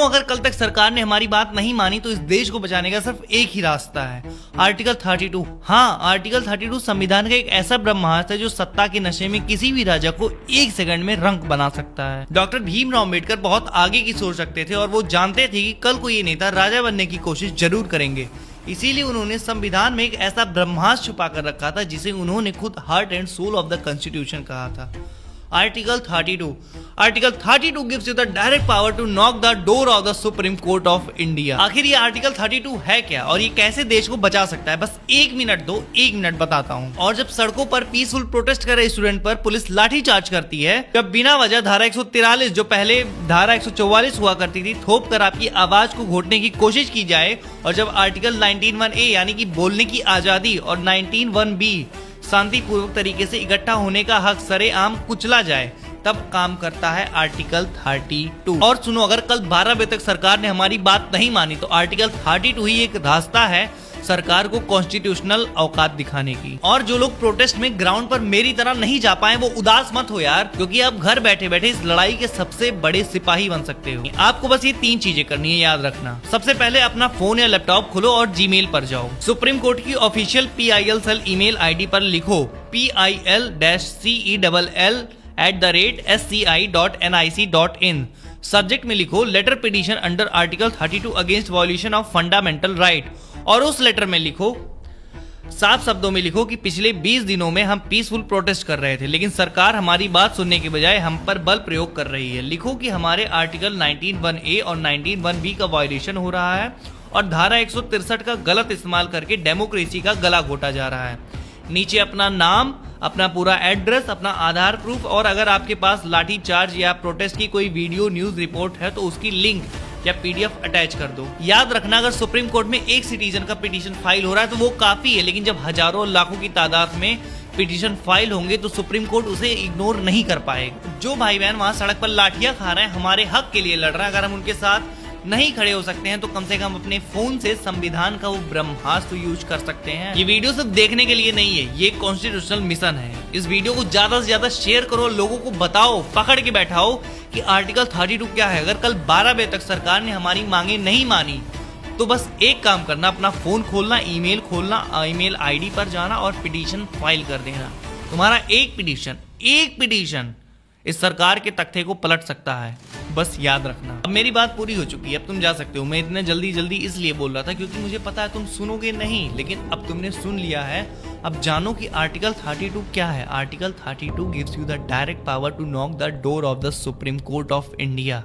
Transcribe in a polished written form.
अगर कल तक सरकार ने हमारी बात नहीं मानी तो इस देश को बचाने का सिर्फ एक ही रास्ता है, आर्टिकल 32। हाँ, आर्टिकल 32 संविधान का एक ऐसा ब्रह्मास्त्र है जो सत्ता के नशे में किसी भी राजा को एक सेकंड में रंक बना सकता है। डॉक्टर भीमराव अम्बेडकर बहुत आगे की सोच रखते थे और वो जानते थे कि कल को ये नेता राजा बनने की कोशिश जरूर करेंगे। इसीलिए उन्होंने संविधान में एक ऐसा ब्रह्मास्त्र छुपा कर रखा था जिसे उन्होंने खुद heart and soul of the constitution कहा था, article 32। Article 32 gives you the direct power to knock the door of the Supreme Court of India। आखिर ये आर्टिकल 32 है क्या और ये कैसे देश को बचा सकता है? बस एक मिनट बताता हूँ। और जब सड़कों पर पीसफुल प्रोटेस्ट कर रहे स्टूडेंट पर पुलिस लाठी चार्ज करती है, जब बिना वजह धारा 143 जो पहले धारा 144 हुआ करती थी थोप कर आपकी आवाज को घोटने की कोशिश की जाए, और जब आर्टिकल 19(1)(a) यानी कि बोलने की आजादी और 19(1)(b) शांतिपूर्वक तरीके से इकट्ठा होने का हक सरेआम कुचला जाए, तब काम करता है आर्टिकल 32। और सुनो, अगर कल 12 बजे तक सरकार ने हमारी बात नहीं मानी तो आर्टिकल 32 ही एक रास्ता है सरकार को कॉन्स्टिट्यूशनल औकात दिखाने की। और जो लोग प्रोटेस्ट में ग्राउंड पर मेरी तरह नहीं जा पाए वो उदास मत हो यार, क्योंकि आप घर बैठे बैठे इस लड़ाई के सबसे बड़े सिपाही बन सकते हो। आपको बस ये 3 चीजें करनी है, याद रखना। सबसे पहले अपना फोन या लैपटॉप खोलो और जीमेल पर जाओ। सुप्रीम कोर्ट की official PIL cell email ID पर लिखो PIL-CELL@sci.nic.in। सब्जेक्ट में लिखो letter petition under article 32 against violation of fundamental right, और उस लेटर में लिखो, साफ शब्दों में लिखो कि पिछले 20 दिनों में हम पीसफुल प्रोटेस्ट कर रहे थे, लेकिन सरकार हमारी बात सुनने के बजाय हम पर बल प्रयोग कर रही है। लिखो कि हमारे आर्टिकल 19(1)(a) और 19(1)(b) का वायलेशन हो रहा है और धारा 163 का गलत इस्तेमाल करके डेमोक्रेसी का गला घोटा जा रहा है। नीचे अपना नाम, अपना पूरा एड्रेस, अपना आधार प्रूफ, और अगर आपके पास लाठी चार्ज या प्रोटेस्ट की कोई वीडियो न्यूज रिपोर्ट है तो उसकी लिंक या PDF अटैच कर दो। याद रखना, अगर सुप्रीम कोर्ट में एक सिटीजन का पिटीशन फाइल हो रहा है तो वो काफी है, लेकिन जब हजारों और लाखों की तादाद में पिटीशन फाइल होंगे तो सुप्रीम कोर्ट उसे इग्नोर नहीं कर पाएगा। जो भाई बहन वहां सड़क पर लाठियां खा रहे हैं, हमारे हक के लिए लड़ रहे हैं, अगर हम उनके साथ नहीं खड़े हो सकते हैं तो कम से कम अपने फोन से संविधान का वो ब्रह्मास्त्र यूज कर सकते हैं। ये वीडियो सिर्फ देखने के लिए नहीं है, ये कॉन्स्टिट्यूशनल मिशन है। इस वीडियो को ज्यादा से ज्यादा शेयर करो, लोगों को बताओ, पकड़ के बैठाओ कि आर्टिकल 32 क्या है। अगर कल 12 बजे तक सरकार ने हमारी मांगे नहीं मानी तो बस एक काम करना, अपना फोन खोलना, ईमेल खोलना, ईमेल ID पर जाना और पिटीशन फाइल कर देना। तुम्हारा एक पिटीशन इस सरकार के तख्ते को पलट सकता है, बस याद रखना। अब मेरी बात पूरी हो चुकी है, अब तुम जा सकते हो। मैं इतने जल्दी इसलिए बोल रहा था क्योंकि मुझे पता है तुम सुनोगे नहीं, लेकिन अब तुमने सुन लिया है। अब जानो कि आर्टिकल 32 क्या है। Article 32 gives you the direct power to knock the door of the supreme court of India.